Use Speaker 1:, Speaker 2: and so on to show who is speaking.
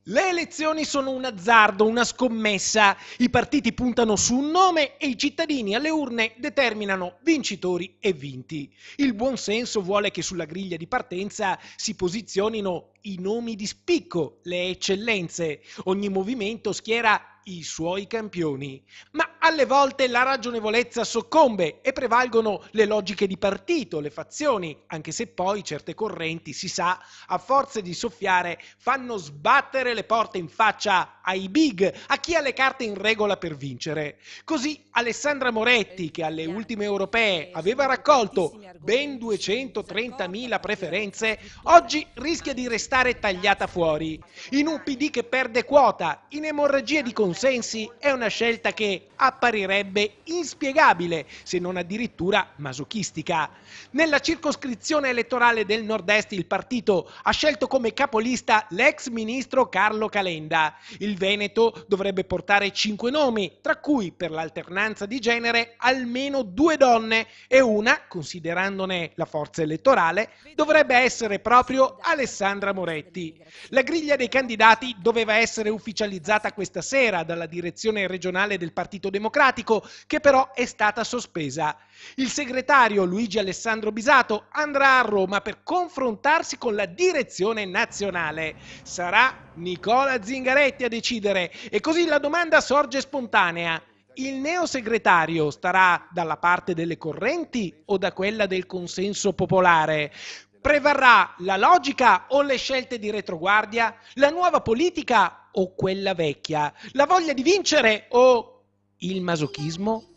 Speaker 1: Le elezioni sono un azzardo, una scommessa. I partiti puntano su un nome e i cittadini alle urne determinano vincitori e vinti. Il buon senso vuole che sulla griglia di partenza si posizionino i nomi di spicco, le eccellenze. Ogni movimento schiera i suoi campioni. Ma alle volte la ragionevolezza soccombe e prevalgono le logiche di partito, le fazioni, anche se poi certe correnti, si sa, a forza di soffiare, fanno sbattere le porte in faccia ai big, a chi ha le carte in regola per vincere. Così Alessandra Moretti, che alle ultime europee aveva raccolto ben 230.000 preferenze, oggi rischia di restare tagliata fuori. In un PD che perde quota, in emorragie di consensi, è una scelta che apparirebbe inspiegabile, se non addirittura masochistica. Nella circoscrizione elettorale del Nord-Est il partito ha scelto come capolista l'ex ministro Carlo Calenda. Il Veneto dovrebbe portare 5 nomi, tra cui per l'alternanza di genere almeno 2 donne e una, considerandone la forza elettorale, dovrebbe essere proprio Alessandra Moretti. La griglia dei candidati doveva essere ufficializzata questa sera dalla direzione regionale del Partito Democratico, che però è stata sospesa. Il segretario Luigi Alessandro Bisato andrà a Roma per confrontarsi con la direzione nazionale. Sarà Nicola Zingaretti a decidere e così la domanda sorge spontanea. Il neosegretario starà dalla parte delle correnti o da quella del consenso popolare? Prevarrà la logica o le scelte di retroguardia? La nuova politica o quella vecchia? La voglia di vincere o il masochismo?